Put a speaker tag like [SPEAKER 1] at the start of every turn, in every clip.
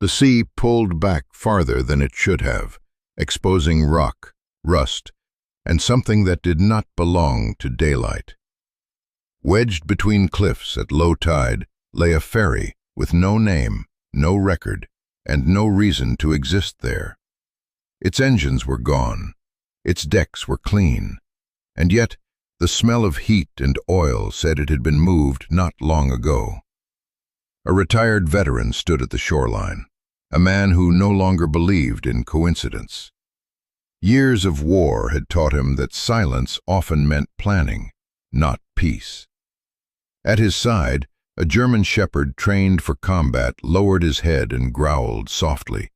[SPEAKER 1] The sea pulled back farther than it should have, exposing rock, rust, and something that did not belong to daylight. Wedged between cliffs at low tide lay a ferry with no name, no record, and no reason to exist there. Its engines were gone, its decks were clean, and yet the smell of heat and oil said it had been moved not long ago. A retired veteran stood at the shoreline, a man who no longer believed in coincidence. Years of war had taught him that silence often meant planning, not peace. At his side, a German shepherd trained for combat lowered his head and growled softly,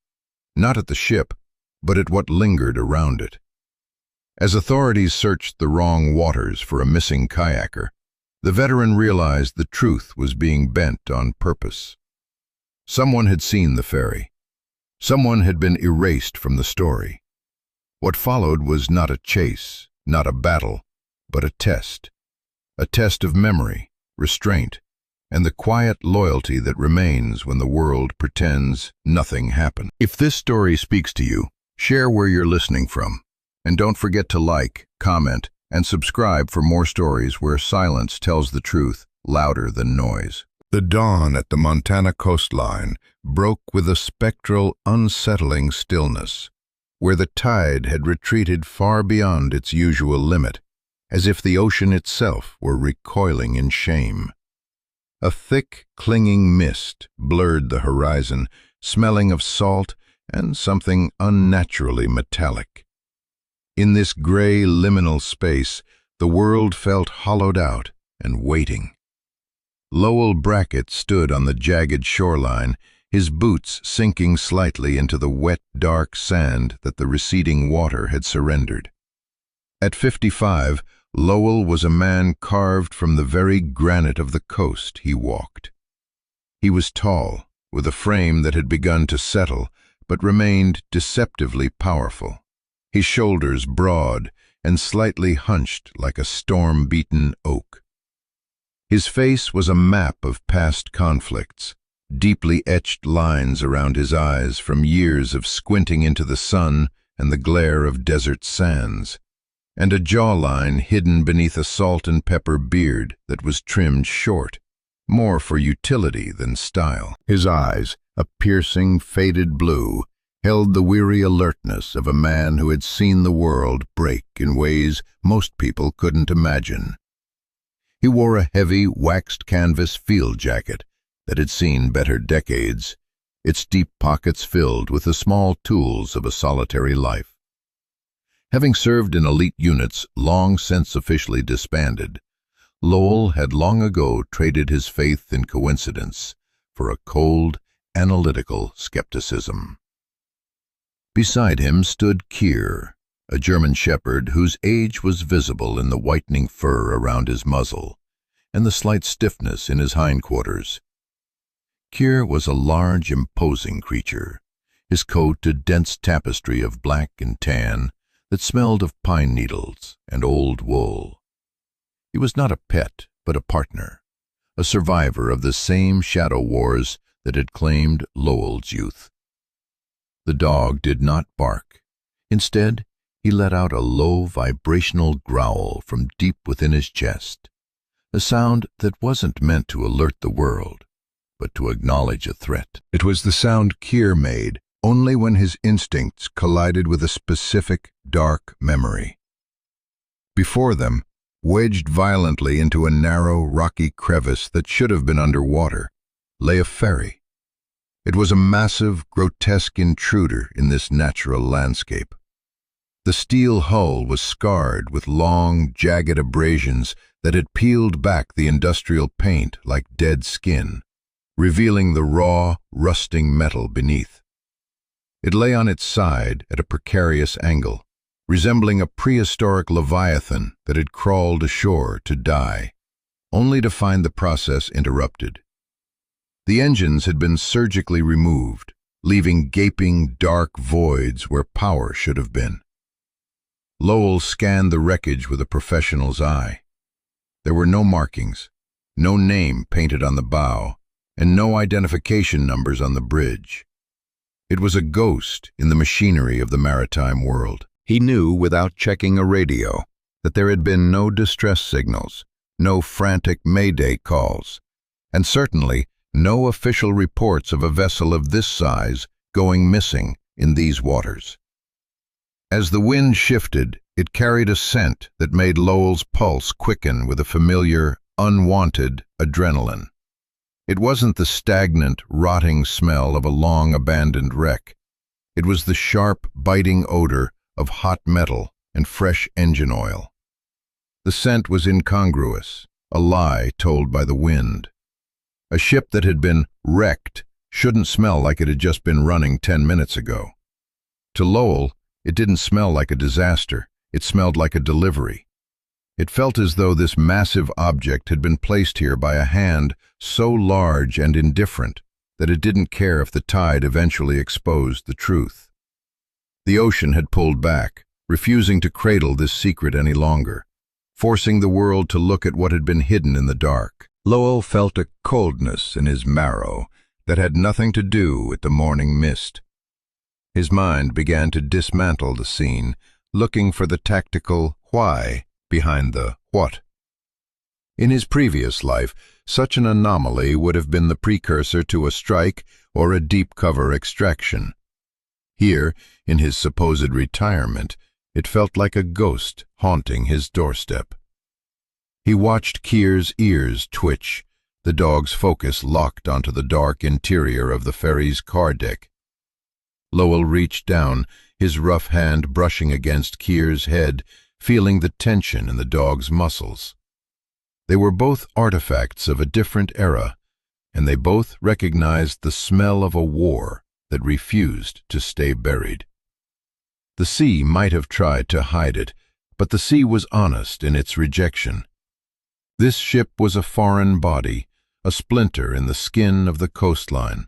[SPEAKER 1] not at the ship, but at what lingered around it. As authorities searched the wrong waters for a missing kayaker, the veteran realized the truth was being bent on purpose. Someone had seen the ferry. Someone had been erased from the story. What followed was not a chase, not a battle, but a test of memory, restraint, and the quiet loyalty that remains when the world pretends nothing happened. If this story speaks to you, share where you're listening from, and don't forget to like, comment, and subscribe for more stories where silence tells the truth louder than noise. The dawn at the Montana coastline broke with a spectral, unsettling stillness, where the tide had retreated far beyond its usual limit, as if the ocean itself were recoiling in shame. A thick, clinging mist blurred the horizon, smelling of salt and something unnaturally metallic. In this gray liminal space, the world felt hollowed out and waiting. Lowell Brackett stood on the jagged shoreline, his boots sinking slightly into the wet, dark sand that the receding water had surrendered. At 55, Lowell was a man carved from the very granite of the coast he walked. He was tall, with a frame that had begun to settle, but remained deceptively powerful, his shoulders broad and slightly hunched like a storm-beaten oak. His face was a map of past conflicts, deeply etched lines around his eyes from years of squinting into the sun and the glare of desert sands, and a jawline hidden beneath a salt and pepper beard that was trimmed short, more for utility than style. His eyes, a piercing, faded blue, held the weary alertness of a man who had seen the world break in ways most people couldn't imagine. He wore a heavy, waxed canvas field jacket that had seen better decades, its deep pockets filled with the small tools of a solitary life. Having served in elite units long since officially disbanded, Lowell had long ago traded his faith in coincidence for a cold, analytical skepticism. Beside him stood Keir, a German shepherd whose age was visible in the whitening fur around his muzzle and the slight stiffness in his hindquarters. Keir was a large, imposing creature, his coat a dense tapestry of black and tan that smelled of pine needles and old wool. He was not a pet, but a partner, a survivor of the same shadow wars that had claimed Lowell's youth. The dog did not bark. Instead, he let out a low, vibrational growl from deep within his chest, a sound that wasn't meant to alert the world, but to acknowledge a threat. It was the sound Keir made only when his instincts collided with a specific, dark memory. Before them, wedged violently into a narrow, rocky crevice that should have been underwater, lay a ferry. It was a massive, grotesque intruder in this natural landscape. The steel hull was scarred with long, jagged abrasions that had peeled back the industrial paint like dead skin, revealing the raw, rusting metal beneath. It lay on its side at a precarious angle, resembling a prehistoric leviathan that had crawled ashore to die, only to find the process interrupted. The engines had been surgically removed, leaving gaping, dark voids where power should have been. Lowell scanned the wreckage with a professional's eye. There were no markings, no name painted on the bow, and no identification numbers on the bridge. It was a ghost in the machinery of the maritime world. He knew, without checking a radio, that there had been no distress signals, no frantic mayday calls, and certainly no official reports of a vessel of this size going missing in these waters. As the wind shifted, it carried a scent that made Lowell's pulse quicken with a familiar, unwanted adrenaline. It wasn't the stagnant, rotting smell of a long-abandoned wreck. It was the sharp, biting odor of hot metal and fresh engine oil. The scent was incongruous, a lie told by the wind. A ship that had been wrecked shouldn't smell like it had just been running 10 minutes ago. To Lowell, it didn't smell like a disaster. It smelled like a delivery. It felt as though this massive object had been placed here by a hand so large and indifferent that it didn't care if the tide eventually exposed the truth. The ocean had pulled back, refusing to cradle this secret any longer, forcing the world to look at what had been hidden in the dark. Lowell felt a coldness in his marrow that had nothing to do with the morning mist. His mind began to dismantle the scene, looking for the tactical why behind the what. In his previous life, such an anomaly would have been the precursor to a strike or a deep cover extraction. Here, in his supposed retirement, it felt like a ghost haunting his doorstep. He watched Keir's ears twitch, the dog's focus locked onto the dark interior of the ferry's car deck. Lowell reached down, his rough hand brushing against Keir's head, feeling the tension in the dog's muscles. They were both artifacts of a different era, and they both recognized the smell of a war that refused to stay buried. The sea might have tried to hide it, but the sea was honest in its rejection. This ship was a foreign body, a splinter in the skin of the coastline,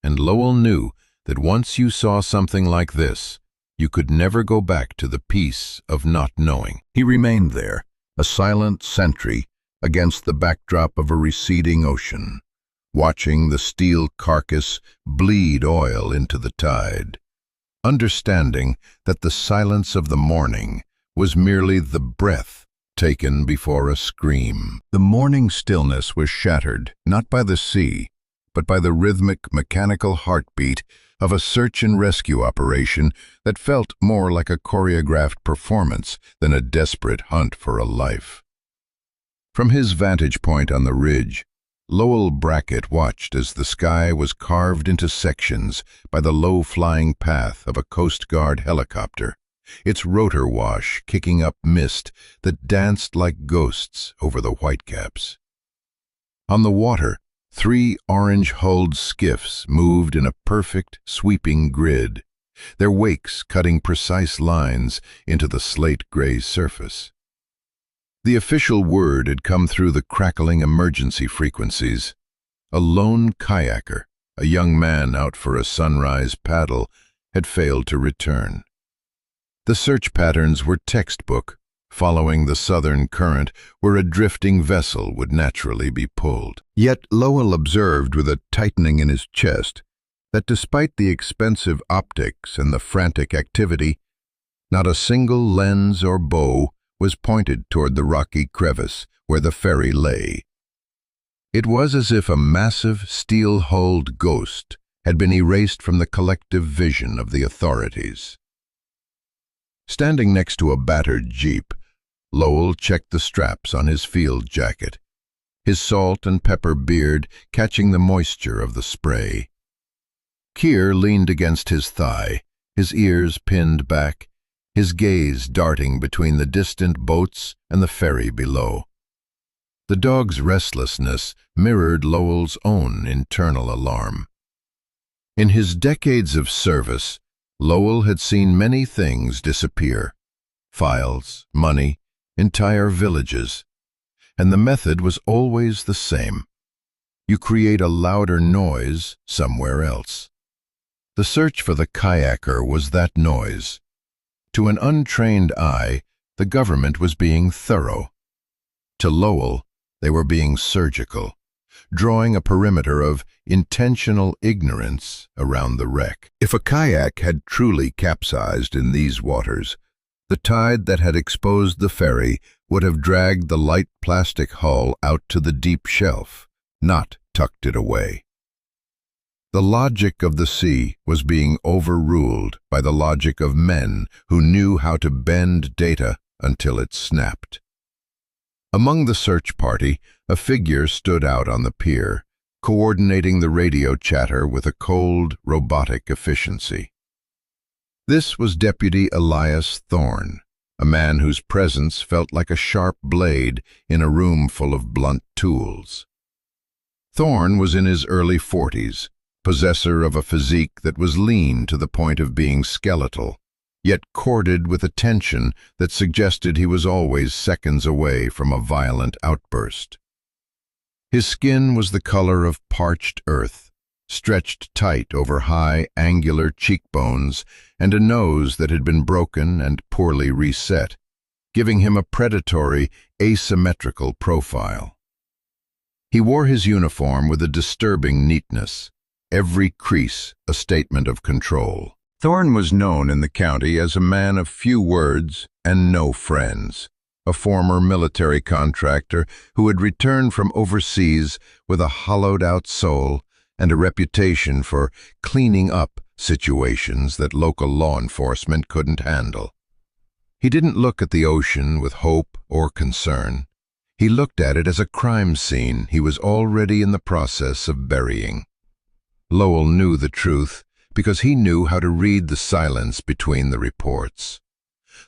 [SPEAKER 1] and Lowell knew that once you saw something like this, you could never go back to the peace of not knowing. He remained there, a silent sentry against the backdrop of a receding ocean, watching the steel carcass bleed oil into the tide, understanding that the silence of the morning was merely the breath taken before a scream. The morning stillness was shattered, not by the sea, but by the rhythmic, mechanical heartbeat of a search and rescue operation that felt more like a choreographed performance than a desperate hunt for a life. From his vantage point on the ridge, Lowell Brackett watched as the sky was carved into sections by the low-flying path of a Coast Guard helicopter, its rotor wash kicking up mist that danced like ghosts over the whitecaps. On the water, 3 orange-hulled skiffs moved in a perfect, sweeping grid, their wakes cutting precise lines into the slate-gray surface. The official word had come through the crackling emergency frequencies. A lone kayaker, a young man out for a sunrise paddle, had failed to return. The search patterns were textbook, following the southern current where a drifting vessel would naturally be pulled. Yet Lowell observed with a tightening in his chest that despite the expensive optics and the frantic activity, not a single lens or bow was pointed toward the rocky crevice where the ferry lay. It was as if a massive, steel-hulled ghost had been erased from the collective vision of the authorities. Standing next to a battered jeep, Lowell checked the straps on his field jacket, his salt and pepper beard catching the moisture of the spray. Keir leaned against his thigh, his ears pinned back, his gaze darting between the distant boats and the ferry below. The dog's restlessness mirrored Lowell's own internal alarm. In his decades of service, Lowell had seen many things disappear: files, money, entire villages. And the method was always the same. You create a louder noise somewhere else. The search for the kayaker was that noise. To an untrained eye, the government was being thorough. To Lowell, they were being surgical, drawing a perimeter of intentional ignorance around the wreck. If a kayak had truly capsized in these waters, the tide that had exposed the ferry would have dragged the light plastic hull out to the deep shelf, not tucked it away. The logic of the sea was being overruled by the logic of men who knew how to bend data until it snapped. Among the search party, a figure stood out on the pier, coordinating the radio chatter with a cold, robotic efficiency. This was Deputy Elias Thorne, a man whose presence felt like a sharp blade in a room full of blunt tools. Thorne was in his early 40s, possessor of a physique that was lean to the point of being skeletal, yet corded with a tension that suggested he was always seconds away from a violent outburst. His skin was the color of parched earth, stretched tight over high, angular cheekbones and a nose that had been broken and poorly reset, giving him a predatory, asymmetrical profile. He wore his uniform with a disturbing neatness, every crease a statement of control. Thorne was known in the county as a man of few words and no friends, a former military contractor who had returned from overseas with a hollowed-out soul and a reputation for cleaning up situations that local law enforcement couldn't handle. He didn't look at the ocean with hope or concern. He looked at it as a crime scene he was already in the process of burying. Lowell knew the truth because he knew how to read the silence between the reports.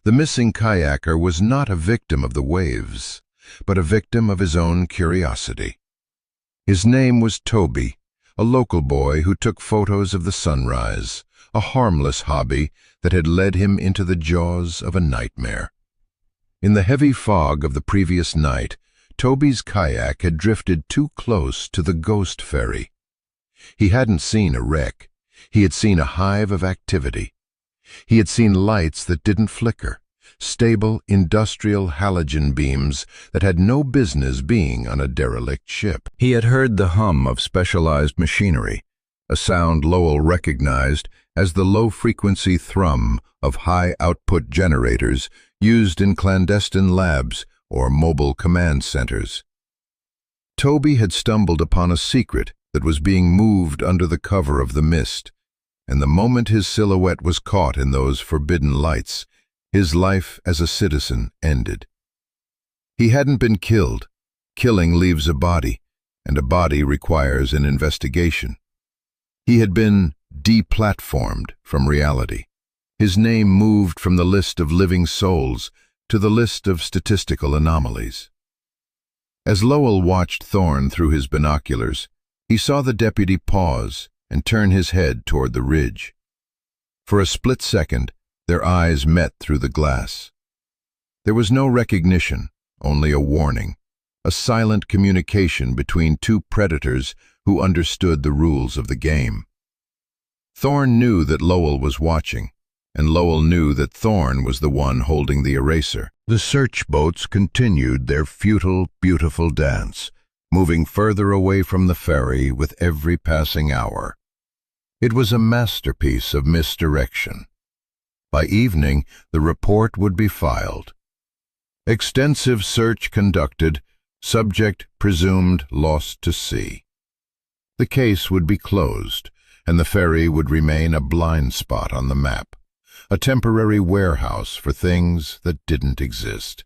[SPEAKER 1] The missing kayaker was not a victim of the waves, but a victim of his own curiosity. His name was Toby, a local boy who took photos of the sunrise, a harmless hobby that had led him into the jaws of a nightmare. In the heavy fog of the previous night, Toby's kayak had drifted too close to the ghost ferry. He hadn't seen a wreck. He had seen a hive of activity. He had seen lights that didn't flicker, stable industrial halogen beams that had no business being on a derelict ship. He had heard the hum of specialized machinery, a sound Lowell recognized as the low-frequency thrum of high-output generators used in clandestine labs or mobile command centers. Toby had stumbled upon a secret that was being moved under the cover of the mist, and the moment his silhouette was caught in those forbidden lights, his life as a citizen ended. He hadn't been killed. Killing leaves a body, and a body requires an investigation. He had been deplatformed from reality. His name moved from the list of living souls to the list of statistical anomalies. As Lowell watched Thorne through his binoculars, he saw the deputy pause and turn his head toward the ridge. For a split second, their eyes met through the glass. There was no recognition, only a warning, a silent communication between two predators who understood the rules of the game. Thorne knew that Lowell was watching, and Lowell knew that Thorne was the one holding the eraser. The search boats continued their futile, beautiful dance, moving further away from the ferry with every passing hour. It was a masterpiece of misdirection. By evening, the report would be filed. Extensive search conducted, subject presumed lost to sea. The case would be closed, and the ferry would remain a blind spot on the map, a temporary warehouse for things that didn't exist.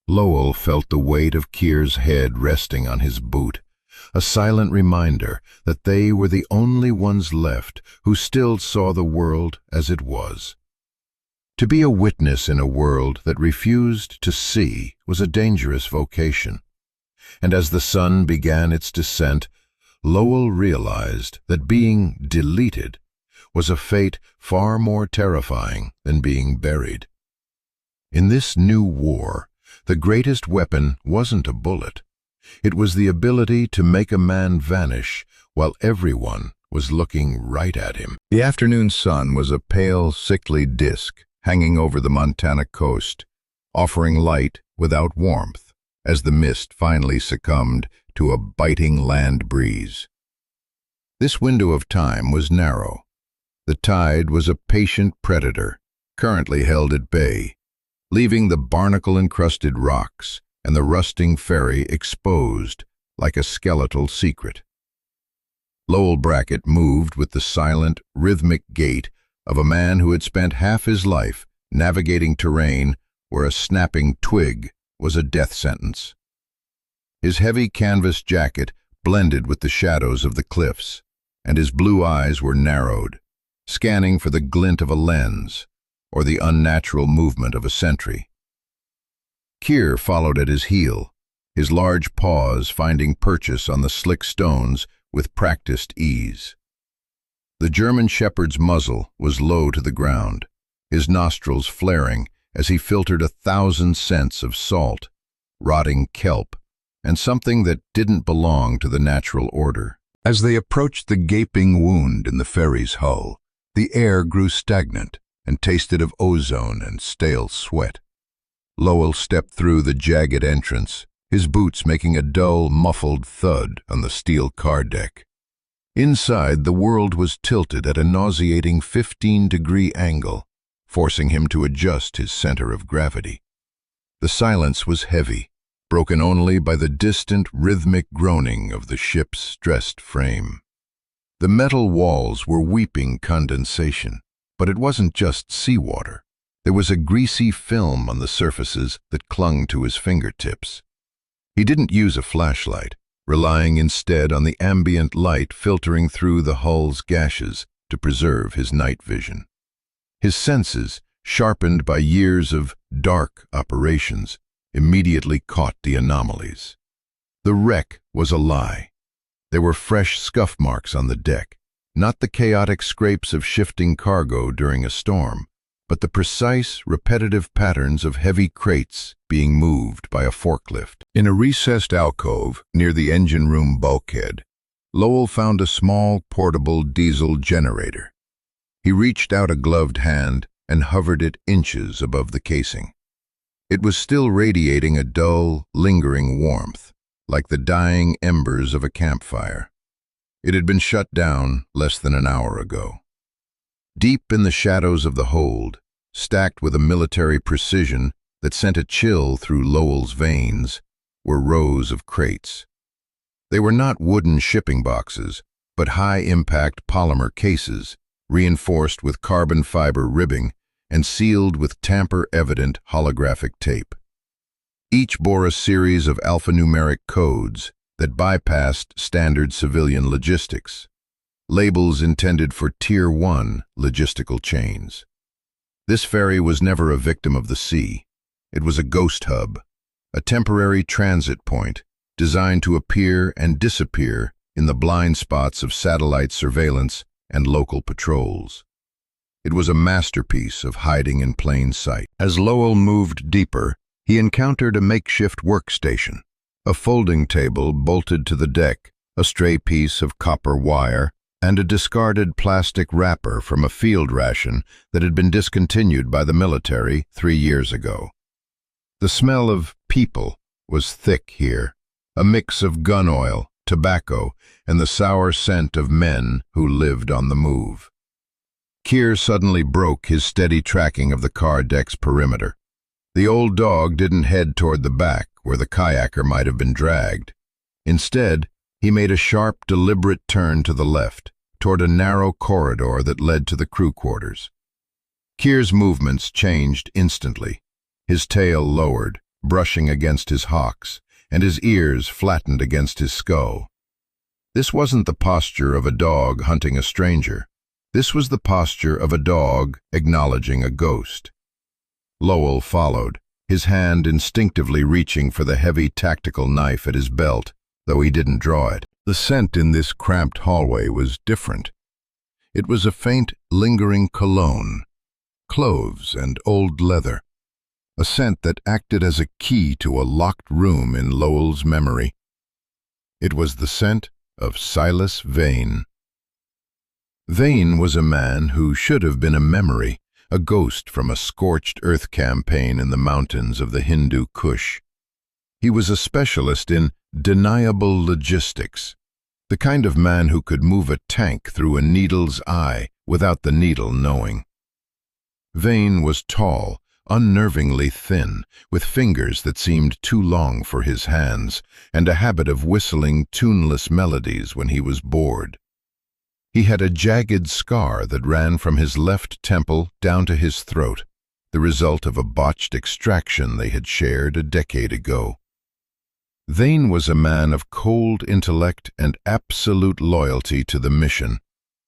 [SPEAKER 1] Lowell felt the weight of Keir's head resting on his boot, a silent reminder that they were the only ones left who still saw the world as it was. To be a witness in a world that refused to see was a dangerous vocation, and as the sun began its descent, Lowell realized that being deleted was a fate far more terrifying than being buried. In this new war, the greatest weapon wasn't a bullet. It was the ability to make a man vanish while everyone was looking right at him. The afternoon sun was a pale, sickly disk hanging over the Montana coast, offering light without warmth, as the mist finally succumbed to a biting land breeze. This window of time was narrow. The tide was a patient predator, currently held at bay, leaving the barnacle-encrusted rocks and the rusting ferry exposed like a skeletal secret. Lowell Brackett moved with the silent, rhythmic gait of a man who had spent half his life navigating terrain where a snapping twig was a death sentence. His heavy canvas jacket blended with the shadows of the cliffs, and his blue eyes were narrowed, scanning for the glint of a lens or the unnatural movement of a sentry. Keir followed at his heel, his large paws finding purchase on the slick stones with practiced ease. The German shepherd's muzzle was low to the ground, his nostrils flaring as he filtered 1,000 scents of salt, rotting kelp, and something that didn't belong to the natural order. As they approached the gaping wound in the ferry's hull, the air grew stagnant and tasted of ozone and stale sweat. Lowell stepped through the jagged entrance, his boots making a dull, muffled thud on the steel car deck. Inside, the world was tilted at a nauseating 15-degree angle, forcing him to adjust his center of gravity. The silence was heavy, broken only by the distant, rhythmic groaning of the ship's stressed frame. The metal walls were weeping condensation, but it wasn't just seawater. There was a greasy film on the surfaces that clung to his fingertips. He didn't use a flashlight, relying instead on the ambient light filtering through the hull's gashes to preserve his night vision. His senses, sharpened by years of dark operations, immediately caught the anomalies. The wreck was a lie. There were fresh scuff marks on the deck, not the chaotic scrapes of shifting cargo during a storm, but the precise, repetitive patterns of heavy crates being moved by a forklift. In a recessed alcove near the engine room bulkhead, Lowell found a small, portable diesel generator. He reached out a gloved hand and hovered it inches above the casing. It was still radiating a dull, lingering warmth, like the dying embers of a campfire. It had been shut down less than an hour ago. Deep in the shadows of the hold, stacked with a military precision that sent a chill through Lowell's veins, were rows of crates. They were not wooden shipping boxes, but high-impact polymer cases, reinforced with carbon fiber ribbing and sealed with tamper-evident holographic tape. Each bore a series of alphanumeric codes that bypassed standard civilian logistics, labels intended for Tier 1 logistical chains. This ferry was never a victim of the sea. It was a ghost hub, a temporary transit point designed to appear and disappear in the blind spots of satellite surveillance and local patrols. It was a masterpiece of hiding in plain sight. As Lowell moved deeper, he encountered a makeshift workstation, a folding table bolted to the deck, a stray piece of copper wire, and a discarded plastic wrapper from a field ration that had been discontinued by the military 3 years ago. The smell of people was thick here, a mix of gun oil, tobacco, and the sour scent of men who lived on the move. Keir suddenly broke his steady tracking of the car deck's perimeter. The old dog didn't head toward the back, where the kayaker might have been dragged. Instead, he made a sharp, deliberate turn to the left, toward a narrow corridor that led to the crew quarters. Keir's movements changed instantly. His tail lowered, brushing against his hocks, and his ears flattened against his skull. This wasn't the posture of a dog hunting a stranger. This was the posture of a dog acknowledging a ghost. Lowell followed, his hand instinctively reaching for the heavy tactical knife at his belt, though he didn't draw it. The scent in this cramped hallway was different. It was a faint, lingering cologne, cloves and old leather, a scent that acted as a key to a locked room in Lowell's memory. It was the scent of Silas Vane. Vane was a man who should have been a memory, a ghost from a scorched earth campaign in the mountains of the Hindu Kush. He was a specialist in deniable logistics, the kind of man who could move a tank through a needle's eye without the needle knowing. Vane was tall, unnervingly thin, with fingers that seemed too long for his hands, and a habit of whistling tuneless melodies when he was bored. He had a jagged scar that ran from his left temple down to his throat, the result of a botched extraction they had shared a decade ago. Vane was a man of cold intellect and absolute loyalty to the mission,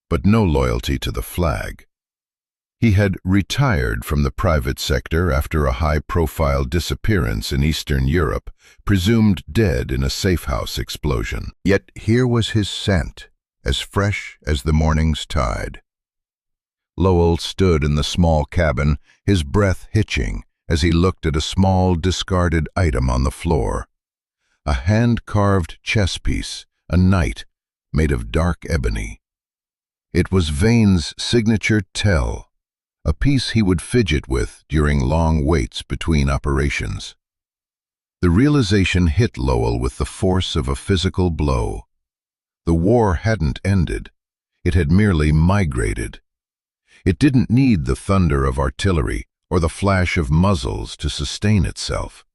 [SPEAKER 1] but no loyalty to the flag. He had retired from the private sector after a high-profile disappearance in Eastern Europe, presumed dead in a safe-house explosion. Yet here was his scent, as fresh as the morning's tide. Lowell stood in the small cabin, his breath hitching, as he looked at a small, discarded item on the floor. A hand-carved chess piece, a knight, made of dark ebony. It was Vane's signature tell, a piece he would fidget with during long waits between operations. The realization hit Lowell with the force of a physical blow. The war hadn't ended. It had merely migrated. It didn't need the thunder of artillery or the flash of muzzles to sustain itself.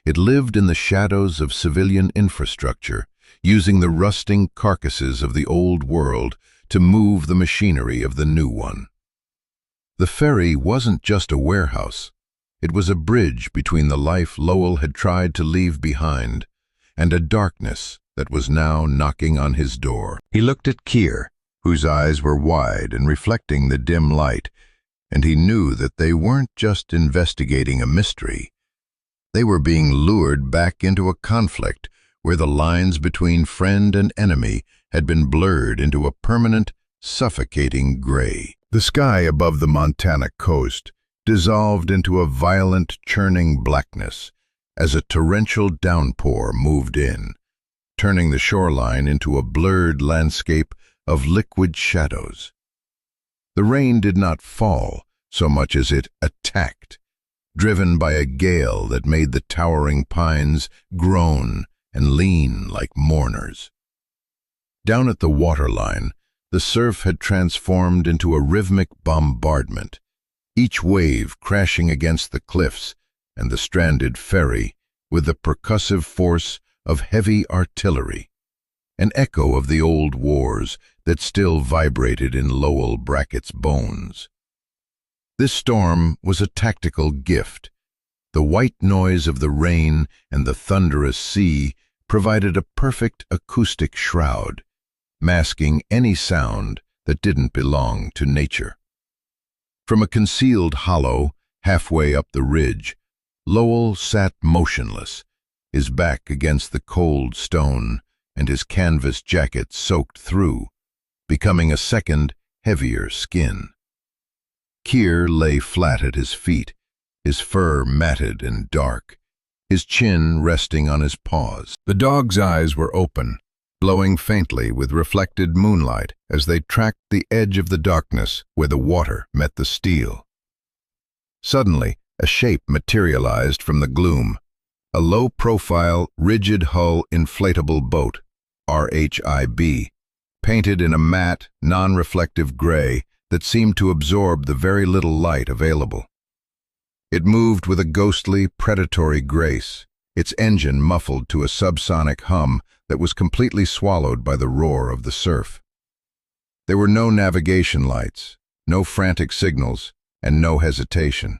[SPEAKER 1] It lived in the shadows of civilian infrastructure, using the rusting carcasses of the old world to move the machinery of the new one. The ferry wasn't just a warehouse. It was a bridge between the life Lowell had tried to leave behind and a darkness that was now knocking on his door. He looked at Keir, whose eyes were wide and reflecting the dim light, and he knew that they weren't just investigating a mystery. They were being lured back into a conflict where the lines between friend and enemy had been blurred into a permanent, suffocating gray. The sky above the Montana coast dissolved into a violent, churning blackness as a torrential downpour moved in, turning the shoreline into a blurred landscape of liquid shadows. The rain did not fall so much as it attacked, driven by a gale that made the towering pines groan and lean like mourners. Down at the waterline, the surf had transformed into a rhythmic bombardment, each wave crashing against the cliffs and the stranded ferry with the percussive force of heavy artillery, an echo of the old wars that still vibrated in Lowell Brackett's bones. This storm was a tactical gift. The white noise of the rain and the thunderous sea provided a perfect acoustic shroud, masking any sound that didn't belong to nature. From a concealed hollow, halfway up the ridge, Lowell sat motionless, his back against the cold stone and his canvas jacket soaked through, becoming a second, heavier skin. Keir lay flat at his feet, his fur matted and dark, his chin resting on his paws. The dog's eyes were open, glowing faintly with reflected moonlight as they tracked the edge of the darkness where the water met the steel. Suddenly, a shape materialized from the gloom, a low-profile, rigid-hull inflatable boat, RHIB, painted in a matte, non-reflective gray that seemed to absorb the very little light available. It moved with a ghostly, predatory grace, its engine muffled to a subsonic hum that was completely swallowed by the roar of the surf. There were no navigation lights, no frantic signals, and no hesitation.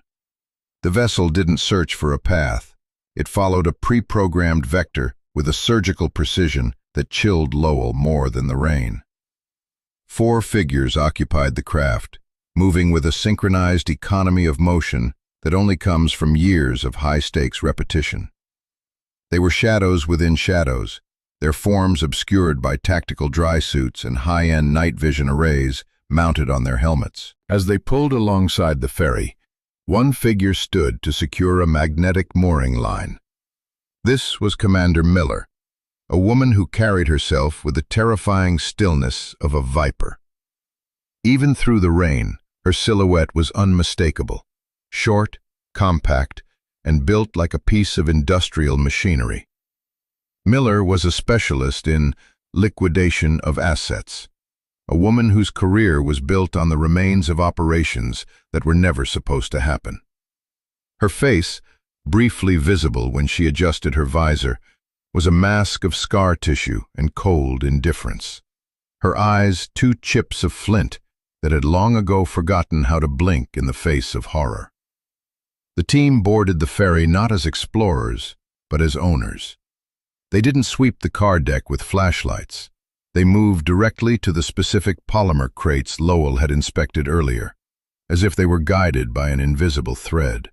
[SPEAKER 1] The vessel didn't search for a path. It followed a pre-programmed vector with a surgical precision that chilled Lowell more than the rain. 4 figures occupied the craft, moving with a synchronized economy of motion that only comes from years of high-stakes repetition. They were shadows within shadows, their forms obscured by tactical dry suits and high-end night vision arrays mounted on their helmets. As they pulled alongside the ferry, one figure stood to secure a magnetic mooring line. This was Commander Miller, a woman who carried herself with the terrifying stillness of a viper. Even through the rain, her silhouette was unmistakable, short, compact, and built like a piece of industrial machinery. Miller was a specialist in liquidation of assets, a woman whose career was built on the remains of operations that were never supposed to happen. Her face, briefly visible when she adjusted her visor, was a mask of scar tissue and cold indifference. Her eyes, two chips of flint that had long ago forgotten how to blink in the face of horror. The team boarded the ferry not as explorers, but as owners. They didn't sweep the car deck with flashlights. They moved directly to the specific polymer crates Lowell had inspected earlier, as if they were guided by an invisible thread.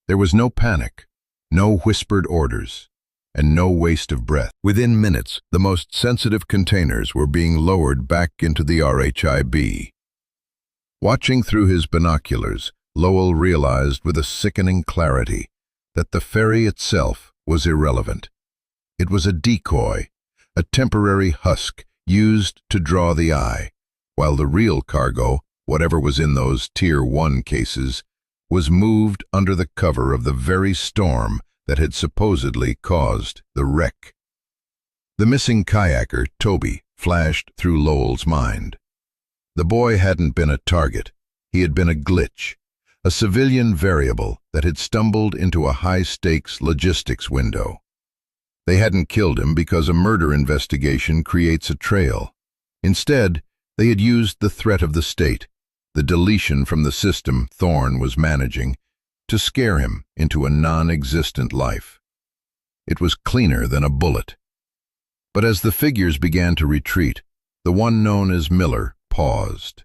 [SPEAKER 1] There was no panic, no whispered orders, and no waste of breath. Within minutes, the most sensitive containers were being lowered back into the RHIB. Watching through his binoculars, Lowell realized with a sickening clarity that the ferry itself was irrelevant. It was a decoy, a temporary husk used to draw the eye, while the real cargo, whatever was in those Tier 1 cases, was moved under the cover of the very storm that had supposedly caused the wreck. The missing kayaker, Toby, flashed through Lowell's mind. The boy hadn't been a target. He had been a glitch, a civilian variable that had stumbled into a high-stakes logistics window. They hadn't killed him because a murder investigation creates a trail. Instead, they had used the threat of the state, the deletion from the system Thorne was managing, to scare him into a non-existent life. It was cleaner than a bullet. But as the figures began to retreat, the one known as Miller paused.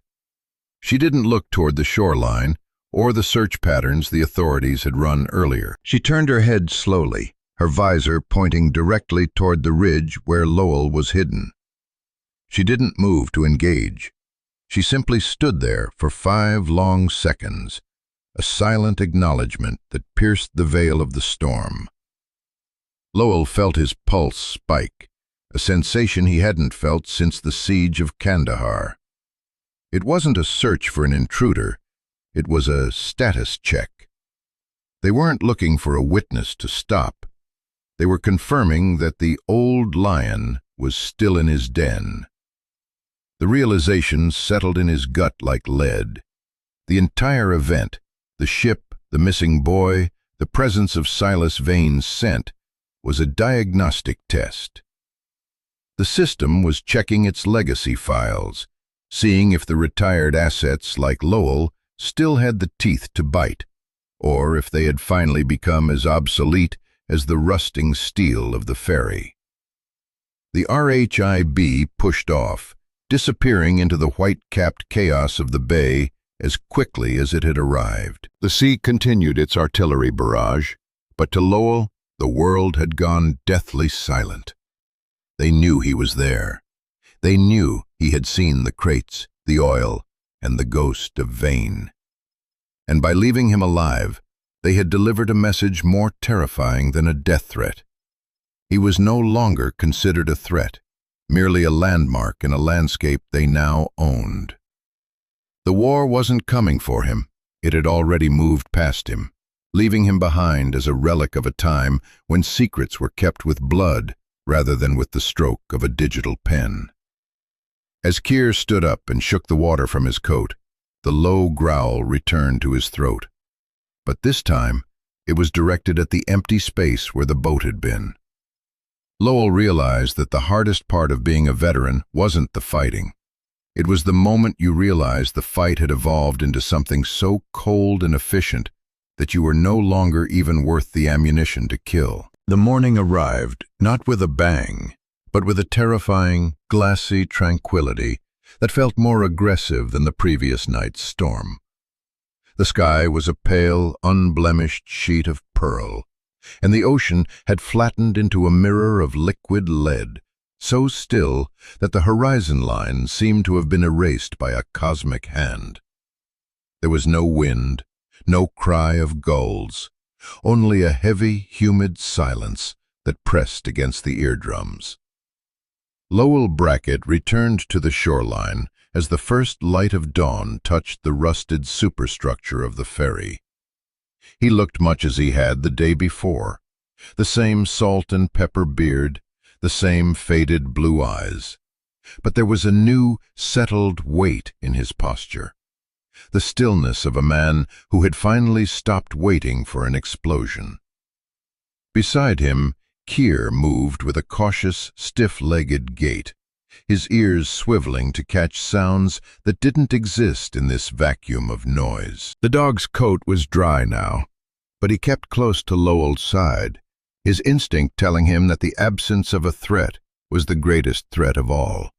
[SPEAKER 1] She didn't look toward the shoreline or the search patterns the authorities had run earlier. She turned her head slowly, her visor pointing directly toward the ridge where Lowell was hidden. She didn't move to engage. She simply stood there for 5 long seconds, a silent acknowledgement that pierced the veil of the storm. Lowell felt his pulse spike, a sensation he hadn't felt since the siege of Kandahar. It wasn't a search for an intruder, it was a status check. They weren't looking for a witness to stop. They were confirming that the old lion was still in his den. The realization settled in his gut like lead. The entire event, the ship, the missing boy, the presence of Silas Vane's scent, was a diagnostic test. The system was checking its legacy files, seeing if the retired assets like Lowell still had the teeth to bite, or if they had finally become as obsolete as the rusting steel of the ferry. The RHIB pushed off, disappearing into the white-capped chaos of the bay as quickly as it had arrived. The sea continued its artillery barrage, but to Lowell, the world had gone deathly silent. They knew he was there. They knew he had seen the crates, the oil, and the ghost of Vane. And by leaving him alive, they had delivered a message more terrifying than a death threat. He was no longer considered a threat, merely a landmark in a landscape they now owned. The war wasn't coming for him. It had already moved past him, leaving him behind as a relic of a time when secrets were kept with blood rather than with the stroke of a digital pen. As Keir stood up and shook the water from his coat, the low growl returned to his throat. But this time, it was directed at the empty space where the boat had been. Lowell realized that the hardest part of being a veteran wasn't the fighting. It was the moment you realized the fight had evolved into something so cold and efficient that you were no longer even worth the ammunition to kill. The morning arrived, not with a bang, but with a terrifying, glassy tranquility that felt more aggressive than the previous night's storm. The sky was a pale, unblemished sheet of pearl, and the ocean had flattened into a mirror of liquid lead, so still that the horizon line seemed to have been erased by a cosmic hand. There was no wind, no cry of gulls, only a heavy, humid silence that pressed against the eardrums. Lowell Brackett returned to the shoreline as the first light of dawn touched the rusted superstructure of the ferry. He looked much as he had the day before. The same salt and pepper beard, the same faded blue eyes. But there was a new, settled weight in his posture. The stillness of a man who had finally stopped waiting for an explosion. Beside him, Keir moved with a cautious, stiff-legged gait, his ears swiveling to catch sounds that didn't exist in this vacuum of noise. The dog's coat was dry now, but he kept close to Lowell's side, his instinct telling him that the absence of a threat was the greatest threat of all.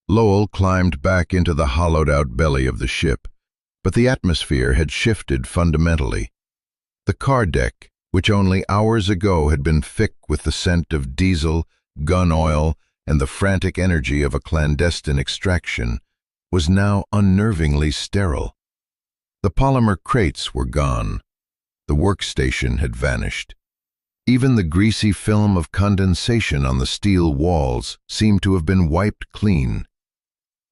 [SPEAKER 1] Lowell climbed back into the hollowed-out belly of the ship, but the atmosphere had shifted fundamentally. The car deck, which only hours ago had been thick with the scent of diesel, gun oil, and the frantic energy of a clandestine extraction, was now unnervingly sterile. The polymer crates were gone. The workstation had vanished. Even the greasy film of condensation on the steel walls seemed to have been wiped clean.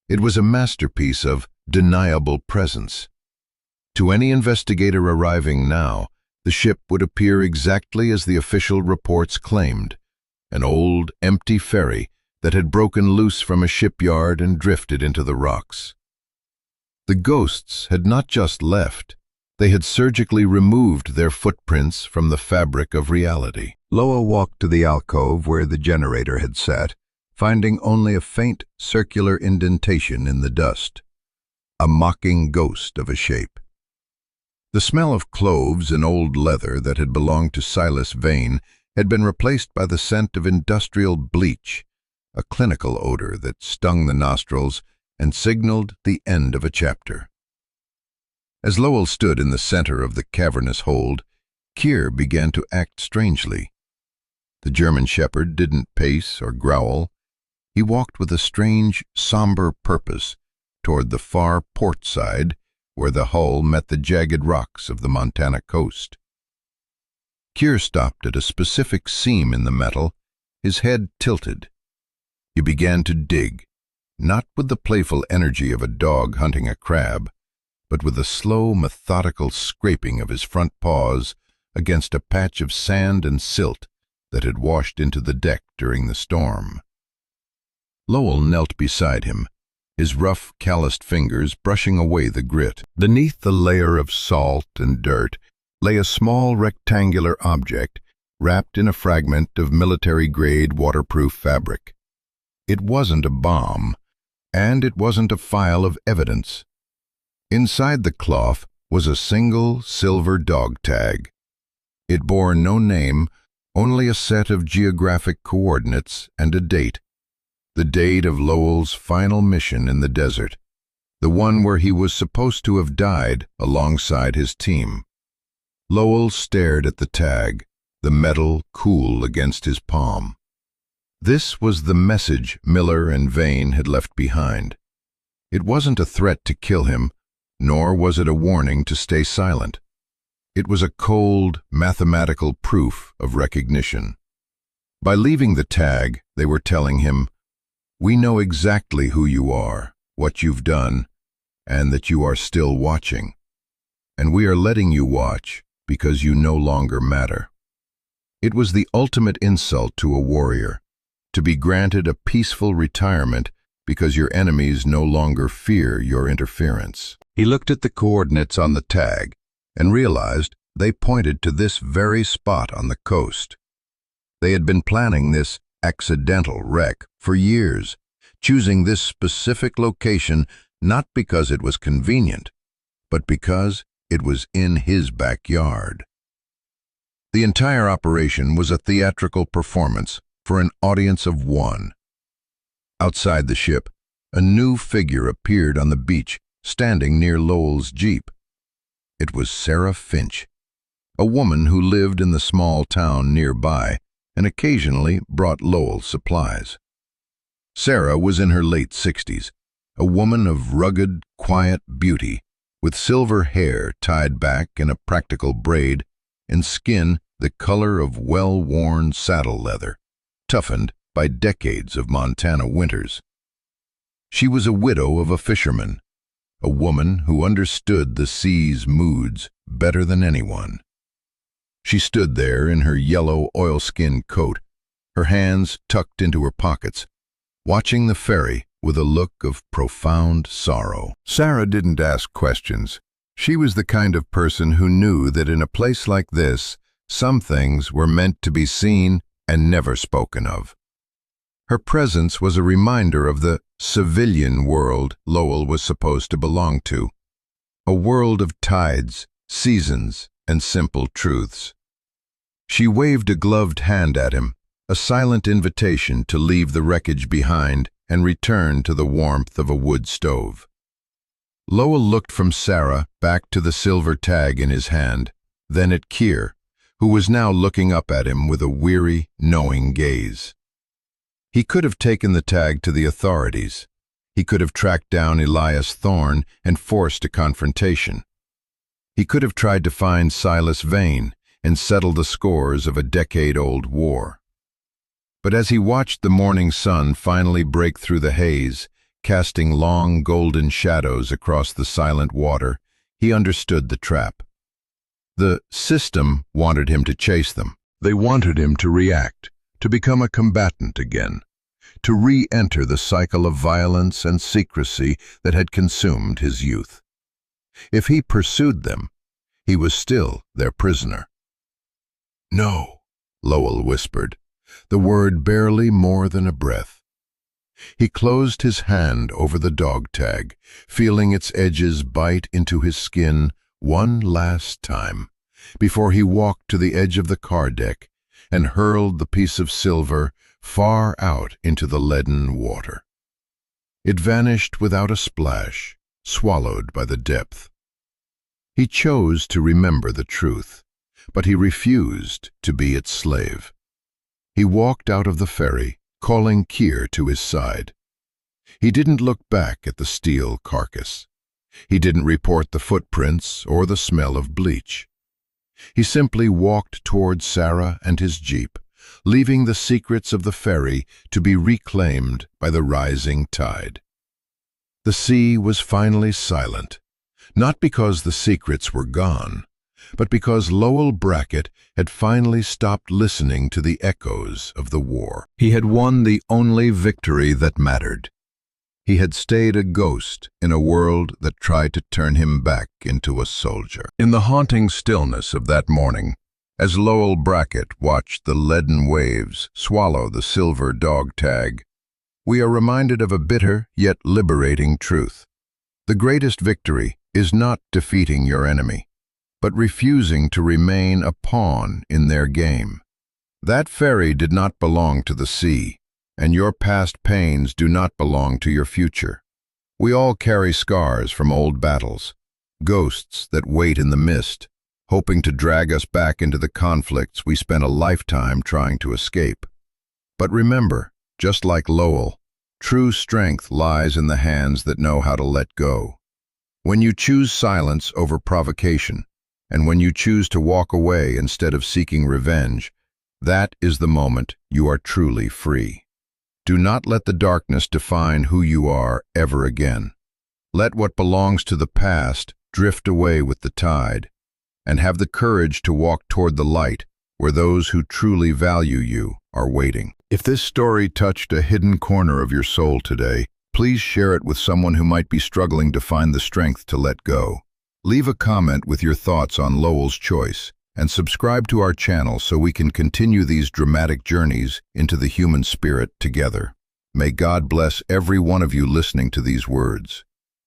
[SPEAKER 1] It was a masterpiece of deniable presence. To any investigator arriving now, the ship would appear exactly as the official reports claimed, an old, empty ferry that had broken loose from a shipyard and drifted into the rocks. The ghosts had not just left, they had surgically removed their footprints from the fabric of reality. Lowell walked to the alcove where the generator had sat, finding only a faint circular indentation in the dust, a mocking ghost of a shape. The smell of cloves and old leather that had belonged to Silas Vane had been replaced by the scent of industrial bleach, a clinical odor that stung the nostrils and signaled the end of a chapter. As Lowell stood in the center of the cavernous hold, Keir began to act strangely. The German shepherd didn't pace or growl. He walked with a strange, somber purpose toward the far port side where the hull met the jagged rocks of the Montana coast. Keir stopped at a specific seam in the metal, his head tilted. He began to dig, not with the playful energy of a dog hunting a crab, but with a slow, methodical scraping of his front paws against a patch of sand and silt that had washed into the deck during the storm. Lowell knelt beside him, his rough, calloused fingers brushing away the grit. Beneath the layer of salt and dirt lay a small rectangular object wrapped in a fragment of military-grade waterproof fabric. It wasn't a bomb, and it wasn't a file of evidence. Inside the cloth was a single silver dog tag. It bore no name, only a set of geographic coordinates and a date. The date of Lowell's final mission in the desert, the one where he was supposed to have died alongside his team. Lowell stared at the tag, the metal cool against his palm. This was the message Miller and Vane had left behind. It wasn't a threat to kill him, nor was it a warning to stay silent. It was a cold, mathematical proof of recognition. By leaving the tag, they were telling him, "We know exactly who you are, what you've done, and that you are still watching. And we are letting you watch because you no longer matter." It was the ultimate insult to a warrior, to be granted a peaceful retirement because your enemies no longer fear your interference. He looked at the coordinates on the tag and realized they pointed to this very spot on the coast. They had been planning this accidental wreck for years, choosing this specific location not because it was convenient, but because it was in his backyard. The entire operation was a theatrical performance for an audience of one. Outside the ship, a new figure appeared on the beach, standing near Lowell's jeep. It was Sarah Finch, a woman who lived in the small town nearby and occasionally brought Lowell supplies. Sarah was in her late 60s, a woman of rugged, quiet beauty, with silver hair tied back in a practical braid and skin the color of well-worn saddle leather, toughened by decades of Montana winters. She was a widow of a fisherman, a woman who understood the sea's moods better than anyone. She stood there in her yellow oilskin coat, her hands tucked into her pockets, watching the ferry with a look of profound sorrow. Sarah didn't ask questions. She was the kind of person who knew that in a place like this, some things were meant to be seen and never spoken of. Her presence was a reminder of the civilian world Lowell was supposed to belong to, a world of tides, seasons, and simple truths. She waved a gloved hand at him, a silent invitation to leave the wreckage behind and return to the warmth of a wood stove. Lowell looked from Sarah back to the silver tag in his hand, then at Keir, who was now looking up at him with a weary, knowing gaze. He could have taken the tag to the authorities. He could have tracked down Elias Thorne and forced a confrontation. He could have tried to find Silas Vane and settle the scores of a decade-old war. But as he watched the morning sun finally break through the haze, casting long golden shadows across the silent water, he understood the trap. The system wanted him to chase them. They wanted him to react, to become a combatant again, to re-enter the cycle of violence and secrecy that had consumed his youth. If he pursued them, he was still their prisoner. "No," Lowell whispered, the word barely more than a breath. He closed his hand over the dog tag, feeling its edges bite into his skin one last time, before he walked to the edge of the car deck and hurled the piece of silver far out into the leaden water. It vanished without a splash, swallowed by the depth. He chose to remember the truth, but he refused to be its slave. He walked out of the ferry, calling Keir to his side. He didn't look back at the steel carcass. He didn't report the footprints or the smell of bleach. He simply walked toward Sarah and his jeep, leaving the secrets of the ferry to be reclaimed by the rising tide. The sea was finally silent, not because the secrets were gone, but because Lowell Brackett had finally stopped listening to the echoes of the war. He had won the only victory that mattered. He had stayed a ghost in a world that tried to turn him back into a soldier. In the haunting stillness of that morning, as Lowell Brackett watched the leaden waves swallow the silver dog tag, we are reminded of a bitter yet liberating truth. The greatest victory is not defeating your enemy, but refusing to remain a pawn in their game. That ferry did not belong to the sea, and your past pains do not belong to your future. We all carry scars from old battles, ghosts that wait in the mist, hoping to drag us back into the conflicts we spent a lifetime trying to escape. But remember, just like Lowell, true strength lies in the hands that know how to let go. When you choose silence over provocation, and when you choose to walk away instead of seeking revenge, that is the moment you are truly free. Do not let the darkness define who you are ever again. Let what belongs to the past drift away with the tide, and have the courage to walk toward the light where those who truly value you are waiting. If this story touched a hidden corner of your soul today, please share it with someone who might be struggling to find the strength to let go. Leave a comment with your thoughts on Lowell's choice, and subscribe to our channel so we can continue these dramatic journeys into the human spirit together. May God bless every one of you listening to these words.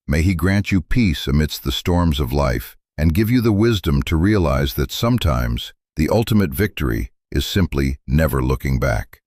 [SPEAKER 1] May He grant you peace amidst the storms of life, and give you the wisdom to realize that sometimes the ultimate victory is simply never looking back.